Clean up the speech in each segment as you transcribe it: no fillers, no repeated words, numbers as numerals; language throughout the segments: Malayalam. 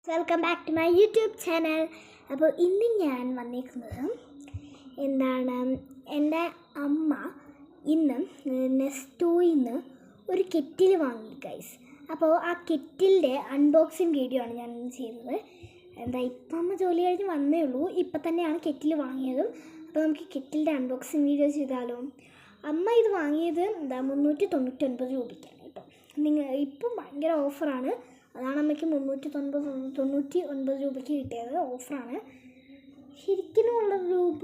Welcome back to my YouTube channel. അപ്പോൾ ഇന്ന് ഞാൻ വന്നിരിക്കുന്നത് എൻ്റെ അമ്മ ഇന്ന് നെസ്റ്റോയിൽ നിന്ന് ഒരു കെറ്റിൽ വാങ്ങി ഗൈസ്. അപ്പോൾ ആ കെറ്റിലിൻ്റെ അൺബോക്സിങ് വീഡിയോ ആണ് ഞാൻ ചെയ്യുന്നത്. ഇപ്പം അമ്മ ജോലി കഴിഞ്ഞ് വന്നേ ഉള്ളൂ, ഇപ്പം തന്നെയാണ് കെറ്റിൽ വാങ്ങിയതും. അപ്പോൾ നമുക്ക് കെറ്റിലിൻ്റെ അൺബോക്സിങ് വീഡിയോ ചെയ്താലോ? അമ്മ ഇത് വാങ്ങിയത് 399 രൂപയ്ക്കാണ് കേട്ടോ. ഇപ്പം ഭയങ്കര ഓഫറാണ്, അതാണ് അമ്മയ്ക്ക് 399 രൂപയ്ക്ക് കിട്ടിയത്. ഓഫറാണ്. ശരിക്കുമുള്ള രൂപ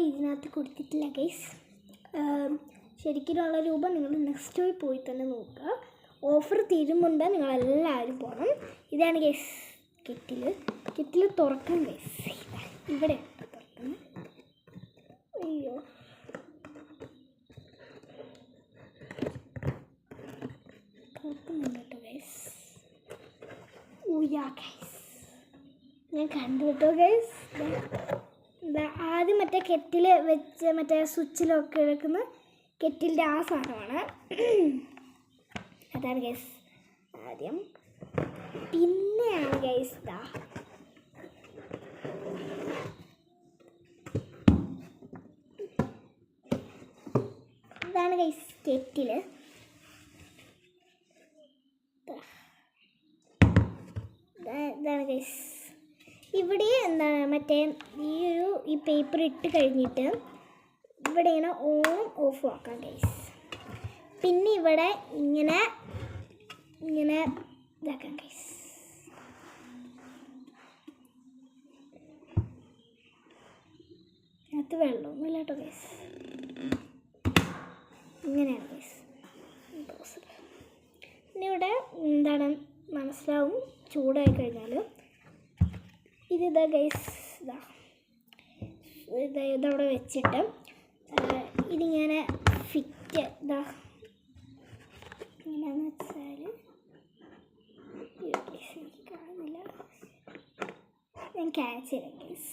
ഇതിനകത്ത് കൊടുത്തിട്ടില്ല ഗൈസ്. ശരിക്കുമുള്ള രൂപ നിങ്ങൾ നെക്സ്റ്റ് പോയി തന്നെ നോക്കുക. ഓഫർ തീരുമുണ്ട്, നിങ്ങളെല്ലാവരും പോകണം. ഇതാണ് ഗൈസ് കെറ്റിൽ തുറക്കാൻ ഗൈസ്. ഇവിടെ തുറക്കുന്നത്. അയ്യോ, തുറക്കുന്നുണ്ട് കേട്ടോ ഗൈസ്. ഞാൻ കണ്ടു കേട്ടോ ഗൈസ്. ആദ്യം മറ്റേ കെറ്റിൽ വെച്ച് മറ്റേ സ്വിച്ചിലൊക്കെ എടുക്കുന്ന കെറ്റിലിൻ്റെ ആ സാധനമാണ്. അതാണ് ഗൈസ് ആദ്യം. പിന്നെയാണ് ഗൈസ് ഇതാണ് ഗൈസ് കെറ്റിൽ. ഇതാണ് ഗൈസ്. ഇവിടെ മറ്റേ ഈ പേപ്പർ ഇട്ട് കഴിഞ്ഞിട്ട് ഇവിടെ ഇങ്ങനെ ഓൺ ഓഫ് ആക്കാം ഗൈസ്. പിന്നെ ഇവിടെ ഇങ്ങനെ ഇതാക്കാം ഗൈസ്. അത് വെള്ളമൊന്നുമില്ല കേട്ടോ ഗൈസ്. ഇങ്ങനെയാണ് ഗൈസ്. പിന്നെ ഇവിടെ മനസ്സിലാവും ചൂടായി കഴിഞ്ഞാൽ. ഇതാ ഗൈസ്, ഇതവിടെ വെച്ചിട്ട് ഇതിങ്ങനെ ഫിറ്റ് എങ്ങനെയാണെന്ന് വെച്ചാൽ കാണുന്നില്ല, ഞാൻ കാണിച്ചു തരാം ഗൈസ്.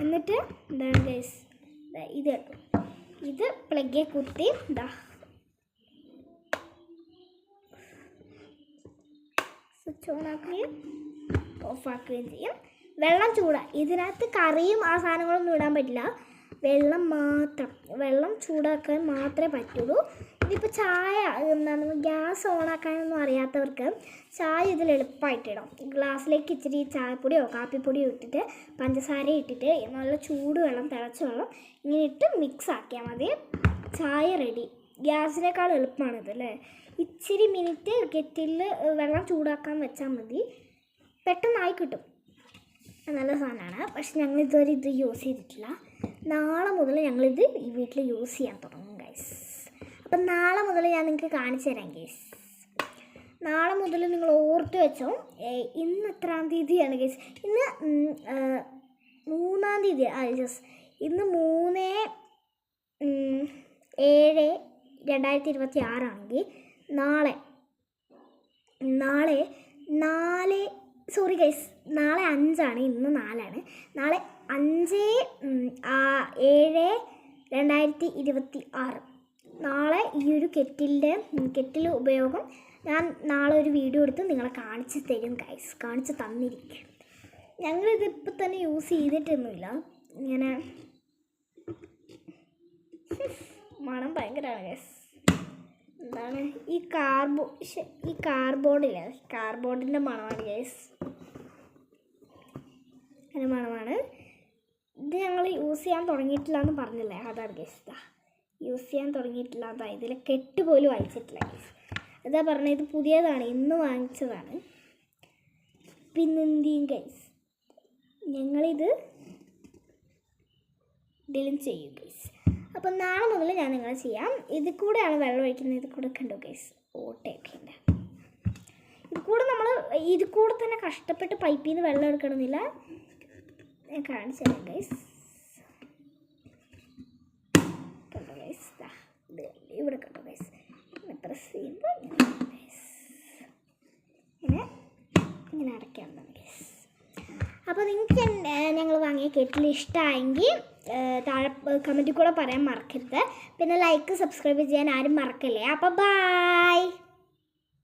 എന്നിട്ട് എന്താണ് ഗൈസ്, ഇത് പ്ലഗിൽ കുത്തി സ്വിച്ച് ഓൺ ആക്കുകയും ഓഫ് ആക്കുകയും ചെയ്യും. വെള്ളം ഇതിനകത്ത് കറിയും ആ സാധനങ്ങളൊന്നും ഇടാൻ പറ്റില്ല, വെള്ളം മാത്രം. വെള്ളം ചൂടാക്കാൻ മാത്രമേ പറ്റുള്ളൂ. ഇതിപ്പോൾ ചായ ഗ്യാസ് ഓണാക്കാനൊന്നും അറിയാത്തവർക്ക് ചായ ഇതിൽ എളുപ്പമായിട്ടിടാം. ഗ്ലാസ്സിലേക്ക് ഇച്ചിരി ചായപ്പൊടിയോ കാപ്പിപ്പൊടിയോ ഇട്ടിട്ട് പഞ്ചസാര ഇട്ടിട്ട് നല്ല ചൂട് വെള്ളം, തിളച്ച വെള്ളം ഇങ്ങനെ ഇട്ട് മിക്സ് ആക്കിയാൽ മതി, ചായ റെഡി. ഗ്യാസിനേക്കാൾ എളുപ്പമാണിത് അല്ലേ. ഇച്ചിരി മിനിറ്റ് കെറ്റിലിൽ വെള്ളം ചൂടാക്കാൻ വെച്ചാൽ മതി, പെട്ടെന്നായി കിട്ടും. നല്ല സാധനമാണ്. പക്ഷെ ഞങ്ങളിതുവരെ ഇത് യൂസ് ചെയ്തിട്ടില്ല. നാളെ മുതൽ ഞങ്ങളിത് ഈ വീട്ടിൽ യൂസ് ചെയ്യാൻ തുടങ്ങും ഗൈസ്. അപ്പം നാളെ മുതൽ ഞാൻ നിങ്ങൾക്ക് കാണിച്ചു തരാം ഗൈസ്. നാളെ മുതൽ നിങ്ങൾ ഓർത്ത് വെച്ചോ. ഇന്ന് എത്രാം തീയതിയാണ് ഗൈസ്? ഇന്ന് 3-ാം തീയതി. ഇന്ന് 3/7/2026 ആണെങ്കിൽ നാളെ 5 ഇന്ന് 4. നാളെ 5/7/2026 നാളെ ഈ ഒരു കെറ്റിൽ ഉപയോഗം ഞാൻ നാളെ ഒരു വീഡിയോ എടുത്ത് നിങ്ങളെ കാണിച്ച് തരും ഗൈസ്. കാണിച്ച് തന്നിരിക്കും. ഞങ്ങളിതിപ്പോൾ തന്നെ യൂസ് ചെയ്തിട്ടൊന്നുമില്ല. ഇങ്ങനെ മണം ഭയങ്കരമാണ് ഗൈസ്. ഈ കാർബോർഡിൻ്റെ മണമാണ് ഗൈസ്. അതിൻ്റെ മണമാണ്. ഇത് ഞങ്ങൾ യൂസ് ചെയ്യാൻ തുടങ്ങിയിട്ടില്ല എന്ന് പറഞ്ഞില്ലേ, അതാണ് ഗൈസ്. യൂസ് ചെയ്യാൻ തുടങ്ങിയിട്ടില്ല. ഇതിൽ കെട്ട് പോലും വായിച്ചിട്ടില്ല ഗൈസ്. അതാ പറഞ്ഞത്, ഇത് പുതിയതാണ്, ഇന്ന് വാങ്ങിച്ചതാണ്. പിന്നെന്തിയും ഗൈസ് ഞങ്ങളിത് ഇതിലും ചെയ്യും ഗൈസ്. അപ്പം നാളെ മുതൽ ഞാൻ നിങ്ങൾ ചെയ്യാം. ഇതിൽ കൂടെയാണ് വെള്ളം ഒഴിക്കുന്നത്. ഇത് കൂടെ കണ്ടോ ഗൈസ്, ഓട്ടയൊക്കെ ഉണ്ട്. ഇത് കൂടെ തന്നെ കഷ്ടപ്പെട്ട് പൈപ്പിൽ നിന്ന് വെള്ളം എടുക്കണമെന്നില്ല. ഞാൻ കാണിച്ചു തരാം ഗൈസ്. കണ്ടോ ഗൈസ്, ഇവിടെ കണ്ടോ ഗൈസ്. പ്രസ് ചെയ്യുമ്പോൾ ഓക്കെയാണ്. അപ്പോൾ നിങ്ങൾക്ക് ഞങ്ങൾ വാങ്ങിയ കെറ്റിൽ ഇഷ്ടമായെങ്കിൽ താഴെ കമൻറ്റിൽ കൂടെ പറയാൻ മറക്കരുത്. പിന്നെ ലൈക്ക് സബ്സ്ക്രൈബ് ചെയ്യാൻ ആരും മറക്കല്ലേ. അപ്പോൾ ബൈ.